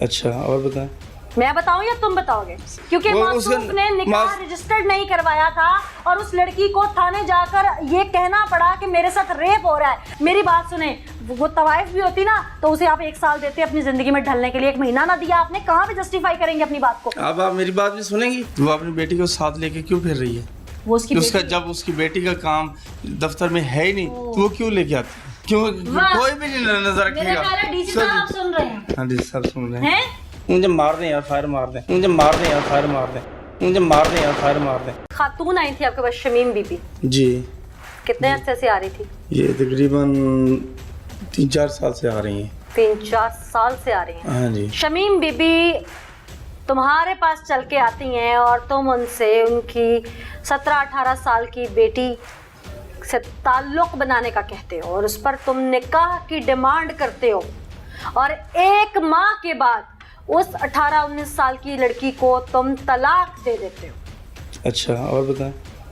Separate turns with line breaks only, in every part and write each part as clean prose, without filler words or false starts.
अच्छा, और बताएं।
मैं बताऊं या तुम बताओगे? क्योंकि मासूफ ने निकाह रजिस्टर्ड नहीं करवाया था और उस लड़की को थाने जाकर ये कहना पड़ा कि मेरे साथ रेप हो रहा है। मेरी बात सुने, वो तवाइफ भी होती ना तो उसे आप 1 साल देते अपनी जिंदगी में ढलने के लिए, 1 महीना ना दिया आपने, कहाँ पे जस्टिफाई करेंगे अपनी बात को?
अब आप मेरी बात भी सुनेंगी? वो अपनी बेटी को साथ लेके क्यों फिर रही है?
वो उसका
जब उसकी बेटी का काम दफ्तर में है ही नहीं तो वो क्यों लेके आती? क्यों कोई भी नहीं नजर रखेगा?
डीसी साहब आप सुन रहे हैं?
हाँ, डीसी साहब सुन रहे हैं।
मुझे
मार दें यार, फायर मार दें, मुझे मार दें यार, फायर मार दें, मुझे मार दें यार, फायर मार दें।
खातून आई थी आपके पास, शमीम बीबी
जी।
कितने अरसे से आ रही थी?
ये तकरीबन 3-4 साल से आ रही हैं।
3-4 साल से आ रही हैं।
हाँ जी।
शमीम बीबी तुम्हारे पास चल के आती हैं और तुम उनसे उनकी 17-18 साल की बेटी से ताल्लुक बनाने का कहते हो और उस पर तुम निकाह की डिमांड करते हो और 1 माह के बाद उस 18-19 साल की लड़की को तुम तलाक दे देते हो।
अच्छा, और बताएं।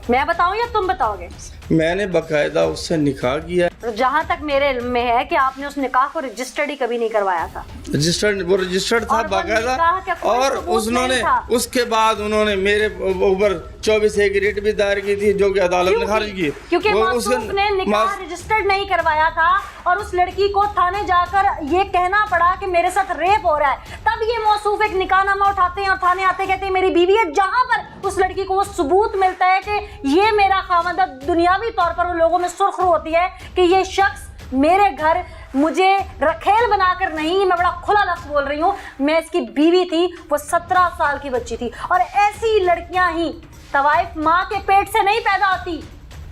मैं बताऊं या तुम बताओगे?
मैंने बकायदा उससे निकाह किया।
जहाँ तक मेरे इल्म में है कि आपने उस निकाह को रजिस्टर्ड ही कभी नहीं करवाया था।
रजिस्टर्ड था बाकायदा, और उसने उसके बाद उन्होंने मेरे ऊपर 24A की रिट भी दायर की थी जो कि अदालत ने खारिज की,
क्योंकि मासूफ ने निकाह रजिस्टर्ड नहीं करवाया था और उस लड़की को थाने जाकर ये कहना पड़ा कि मेरे साथ रेप हो रहा है। तब ये मासूफ एक निकाहनामा उठाते हैं और थाने आते कहते हैं मेरी बीवी है, जहां पर उस लड़की को वो सबूत मिलता है कि ये मेरा खामद है। दुनियावी तौर पर उन लोगों में सुर्ख होती है कि ये शख्स मेरे घर मुझे रखेल बनाकर नहीं, मैं बड़ा खुला लफ्ज बोल रही हूँ, मैं इसकी बीवी थी, वो 17 साल की बच्ची थी। और ऐसी लड़कियां ही तवाइफ माँ के पेट से नहीं पैदा होती,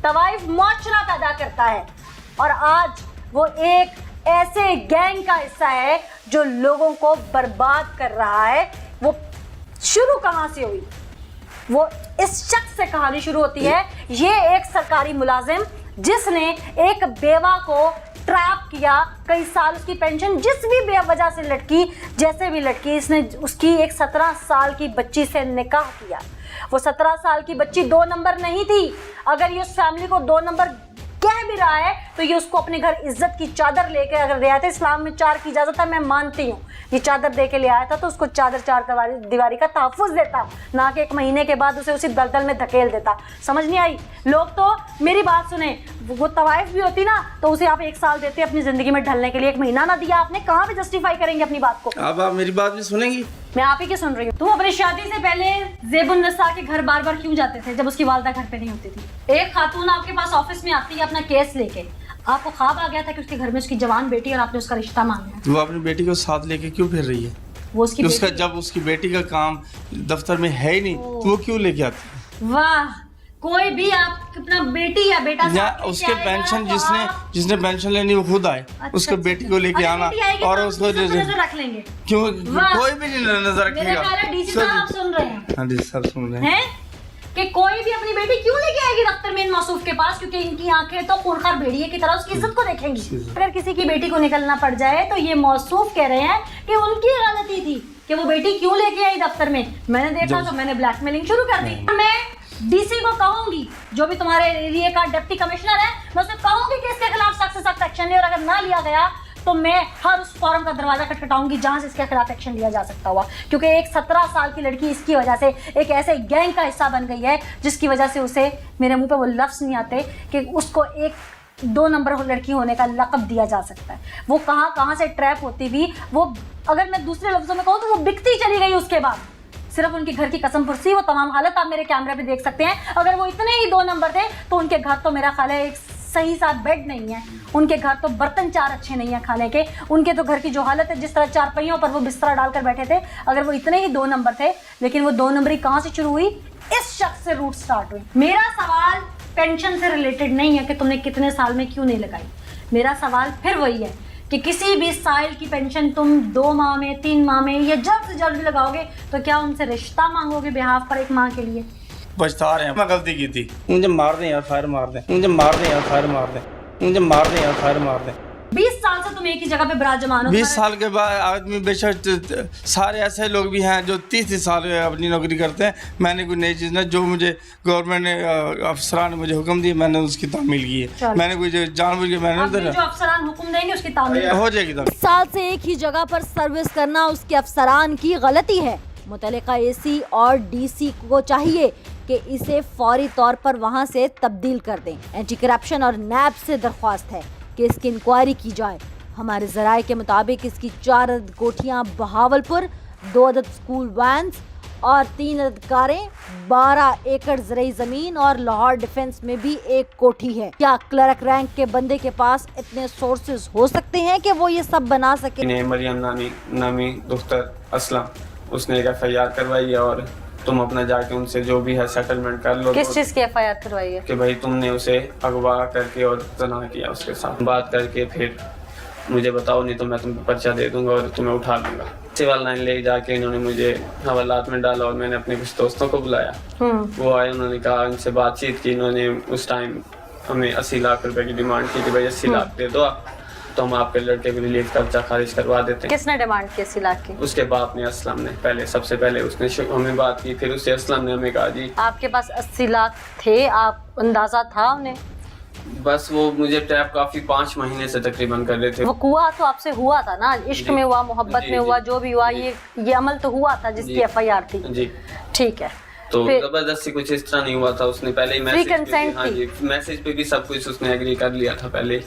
तवाइफ मुआशरा पैदा करता है। और आज वो एक ऐसे गैंग का हिस्सा है जो लोगों को बर्बाद कर रहा है। वो शुरू कहाँ से हुई? वो इस शख्स से कहानी शुरू होती है। ये एक सरकारी मुलाजिम जिसने एक बेवा को ट्रैप किया, कई साल उसकी पेंशन जिस भी वजह से लटकी, जैसे भी लटकी, इसने उसकी एक 17 साल की बच्ची से निकाह किया। वो 17 साल की बच्ची 2 नंबर नहीं थी। अगर ये उस फैमिली को 2 नंबर कह भी रहा है तो ये उसको अपने घर इज्जत की चादर लेके, अगर रियायत इस्लाम में 4 की इजाजत है, मैं मानती हूँ, ये चादर दे के ले आया था तो उसको चादर 4 दीवारी का तहफ़्फ़ुज़ देता, ना कि 1 महीने के बाद उसे उसी दलदल में धकेल देता। समझ नहीं आई? लोग तो मेरी बात सुने, वो तवाइफ भी होती ना तो उसे आप 1 साल देते अपनी जिंदगी में ढलने के लिए, 1 महीना ना दिया आपने, कहाँ पे जस्टिफाई करेंगे अपनी बात को?
अब आप मेरी बात भी सुनेंगी?
मैं आप ही की सुन रही हूँ। तुम अपनी शादी से पहले ज़ेबुन्निसा के घर बार बार क्यों जाते थे जब उसकी वालदा घर पे नहीं होती थी? एक खातून आपके पास ऑफिस में आती है अपना केस लेके, आपको ख्वाब आ गया था कि उसके घर में उसकी जवान बेटी और आपने उसका रिश्ता मांगा।
वो अपनी बेटी को साथ लेके क्यों फिर रही है?
वो
जब उसकी बेटी का काम दफ्तर में है ही नहीं तो वो क्यों लेके आती?
वाह, कोई भी आप अपना बेटी या बेटा
या उसके पेंशन जिसने पेंशन लेनी वो खुद आए, उसके बेटी को लेके आना और उसको
रख लेंगे।
क्यों कोई भी नहीं नजर रखेगा?
डीसी साहब आप सुन रहे हैं?
हाँ, डीसी साहब सुन रहे हैं
कि कोई भी अपनी बेटी क्यों लेके आएगी दफ्तर में इन मासूफ के पास, क्योंकि इनकी आंखें तो खूंखार भेड़िए की तरह उसकी इज्जत को देखेंगी। अगर किसी की बेटी को निकलना पड़ जाए तो ये मासूफ कह रहे हैं कि उनकी गलती थी कि वो बेटी क्यों लेके आई दफ्तर में। मैंने देखा तो मैंने ब्लैकमेलिंग शुरू कर दी। मैं डीसी को कहूंगी, जो भी तुम्हारे एरिया का डिप्टी कमिश्नर है, मैं उससे कहूंगी कि इसके खिलाफ सख्त से सख्त एक्शन ले, और अगर ना लिया गया तो मैं हर उस फॉरम का दरवाजा खटखटाऊंगी जहां से इसके खिलाफ एक्शन लिया जा सकता हुआ। क्योंकि एक 17 साल की लड़की इसकी वजह से एक ऐसे गैंग का हिस्सा बन गई है जिसकी वजह से उसे, मेरे मुंह पे वो लफ्ज नहीं आते कि उसको एक 2 नंबर लड़की होने का लक़ब दिया जा सकता है। वो कहां से ट्रैप होती हुई, वो अगर मैं दूसरे लफ्जों में कहूँ तो वो बिकती चली गई। उसके बाद सिर्फ उनके घर की कसम पुरसी, वो तमाम हालत आप मेरे कैमरे पे देख सकते हैं। अगर वो इतने ही 2 नंबर थे तो उनके घर तो मेरा ख्याल है एक सही सा बेड नहीं है, उनके घर तो बर्तन 4 अच्छे नहीं है खाने के, उनके तो घर की जो हालत है, जिस तरह 4 पहियों पर वो बिस्तरा डालकर बैठे थे, अगर वो इतने ही 2 नंबर थे, लेकिन वो 2 नंबरी कहाँ से शुरू हुई? इस शख्स से रूट स्टार्ट हुई। मेरा सवाल पेंशन से रिलेटेड नहीं है कि तुमने कितने साल में क्यों नहीं लगाई। मेरा सवाल फिर वही है कि किसी भी साइल की पेंशन तुम 2 माह में, 3 माह में या जल्द से जल्द लगाओगे तो क्या उनसे रिश्ता मांगोगे बिहाफ पर 1 माह के लिए?
पछता रहे हैं, मैं गलती की थी, मुझे मार दें यार, फायर मार दें, मुझे मार दें यार, फायर मार दें, मुझे मार दें यार, फायर मार दें।
20 साल से तुम एक ही जगह पे विराजमान हो।
20 साल के बाद आदमी बेशक सारे ऐसे लोग भी हैं जो 30 साल अपनी नौकरी करते हैं। मैंने कोई नई चीज़ नहीं, जो मुझे गवर्नमेंट ने अफसरान ने मुझे हुक्म दिया मैंने उसकी तामील की है। मैंने कोई जानबूझ के मैंने
अब जो अफसरान हुक्म देंगे उसकी तामील
हो जाएगी।
20 साल से एक ही जगह पर सर्विस करना उसके अफसरान की गलती है। मुतल्लिका एसी और डीसी को चाहिए कि इसे फौरी तौर पर वहां से तब्दील कर दें। एंटी करप्शन और नैब से दरख्वास्त है कि इसकी इंक्वायरी की जाए। हमारे ज़राए के मुताबिक इसकी 4 अदद कोठियाँ बहावलपुर, 2 अदद स्कूल वैन्स और 3 अदद कारें, 12 एकड़ ज़रई ज़मीन और लाहौर डिफेंस में भी 1 कोठी है। क्या क्लर्क रैंक के बंदे के पास इतने सोर्सेज हो सकते हैं कि वो ये सब बना सके?
मरियम नामी दुख्तर असलम, उसने एक FIR करवाई है और तुम अपना जाके उनसे जो भी है सेटलमेंट कर लो।
किस चीज़ की FIR करवाई है?
कि भाई तुमने उसे अगवा करके और तना किया, उसके साथ बात करके फिर मुझे बताओ, नहीं तो मैं तुम्हें पर्चा दे दूंगा और तुम्हें उठा लूंगा। सिविल लाइन ले जाके इन्होंने मुझे हवालात में डाला और मैंने अपने कुछ दोस्तों को बुलाया। वो आए, उन्होंने कहा, उनसे बातचीत की। इन्होंने उस टाइम हमें 80 लाख रुपए की डिमांड की कि भाई 80 लाख दे दो आप, तो हम आपके लड़के को रिलीफ खर्चा खारिज करवा देते हैं।
किसने डिमांड की 80 लाख की?
उसके बाप ने, असलम ने, पहले सबसे पहले उसने हमें बात की, फिर उससे असलम ने हमें कहा जी
आपके पास 80 लाख थे, आप अंदाजा था उन्हें?
बस वो मुझे टैप काफी 5 महीने से तकरीबन कर रहे थे।
वो कुआ तो आपसे हुआ था ना, इश्क में हुआ, मोहब्बत में हुआ, जो भी हुआ, ये अमल तो हुआ था जिसकी FIR थी।
जी
ठीक है।
तो जबरदस्ती कुछ इस तरह नहीं हुआ था। उसने पहले ही मैसेज पे भी सब कुछ उसने एग्री कर लिया था। पहले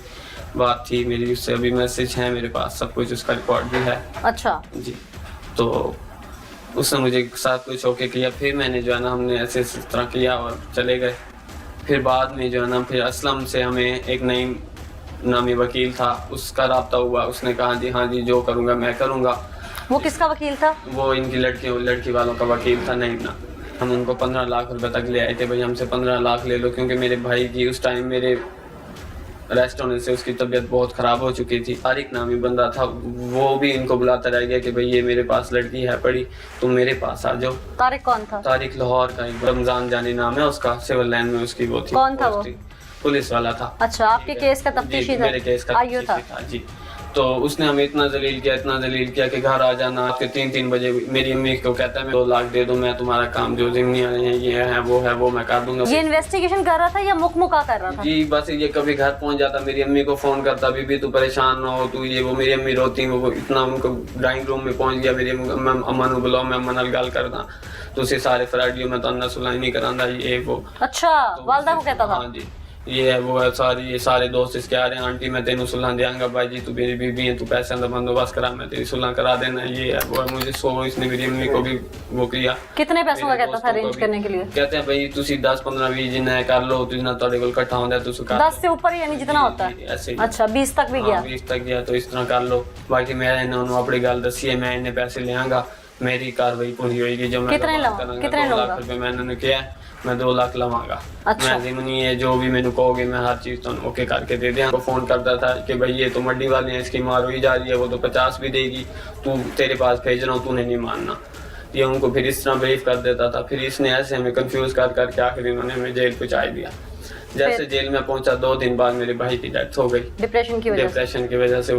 बात थी मेरी उससे, अभी मैसेज है मेरे पास, सब कुछ उसका रिकॉर्ड भी है।
अच्छा
जी, तो उसने मुझे साथ कुछ ओके किया, फिर मैंने जो है ना, हमने ऐसे इस तरह किया और चले गए। फिर बाद में जो है ना, फिर असलम से हमें एक नई नामी वकील था, उसका राब्ता हुआ। उसने कहा जी हाँ जी, जो करूँगा मैं करूँगा।
वो किसका वकील था? वो
इनकी लड़की वालों का वकील था, नहीं ना। हम उनको 15 लाख रुपए तक ले आए थे, भाई हमसे 15 लाख ले लो, क्योंकि मेरे भाई की उस टाइम मेरे अरेस्ट होने से उसकी तबीयत बहुत ख़राब हो चुकी थी। तारिक नामी बंदा था, वो भी इनको बुलाता रह गया कि भाई ये मेरे पास लड़की है पड़ी, तुम मेरे पास आ जाओ।
तारिक कौन था?
तारिक लाहौर का, रमजान जानी नाम है उसका, सिविल लाइन में उसकी वो थी।
कौन था वो?
पुलिस वाला था।
अच्छा, आपके केस का तफ्तीशी था?
मेरे केस का
आईओ था
जी। तो उसने हमें इतना जलील किया कि घर आ जाना। आपके 3 बजे मेरी अम्मी को कहता है मैं 2 लाख दे दूं, मैं तुम्हारा काम जो जिम्नी आ रहे हैं, ये है वो मैं कर दूंगा।
ये इन्वेस्टिगेशन कर रहा था या मुकमुका कर रहा था?
जी बस ये कभी घर पहुंच जाता, मेरी अम्मी को फोन करता, बीबी तू परेशान ना हो, तू ये वो। मेरी अम्मी रोती, वो इतना उनको ड्राइंग रूम में पहुंच गया, मेरी अम्मा नूं बुलाओ, मैं अम्मा नाल गल करदा, तुसी सारे फ्राडियो मैं तो सुनाई नहीं करांदा, ये वो।
अच्छा, वालदा को कहता था?
हाँ जी, ये है वो है, सारे दोस्त इसके आ रहे हैं, आंटी मैं तेनू सुलह देंगा, भाई जी तू मेरी बीबी है, तू पैसे का बंदोबस्त करा, मैं तेरी सुलह करा देना, ये है वो है। मुझे इसने मेरी अम्मी को भी वो किया।
कितने पैसों का कहता था अरेंज करने के लिए?
कहते हैं भाई तुसी 10 15 20 जिन्ना कर लो, जिन्ना ਤੁਹਾਡੇ ਕੋਲ इकट्ठा होता है तुसी कर
10 से ऊपर यानी जितना होता है?
ऐसे ही।
अच्छा, 20 तक भी गया?
20 तक गया, तो इस तरह कर लो। बाकी मैं इन्होंने अपनी गल दसी है, मैं इन्ने पैसे लेंगा, मेरी कार्रवाई पूरी होगी। जो मैं 2 लाख रुपए मैं इन्होंने किया, मैं 2 लाख लवांगा।
अच्छा।
मैं जिमनी है, जो भी मैंने कहोगे मैं हर चीज तो ओके करके दे दें। वो फोन करता था कि भाई ये तो मंडी वाले हैं, इसकी मार हुई जा रही है, वो तो 50 भी देगी, तू तेरे पास भेज रहा हूँ, तूने नहीं मानना। ये उनको फिर इस तरह ब्रीफ कर देता था। फिर इसने ऐसे हमें कंफ्यूज करके आखिर इन्होंने हमें जेल पहुंचा दिया। जैसे जेल में पहुंचा 2 दिन बाद मेरे भाई की डेथ हो गई,
डिप्रेशन की वजह से।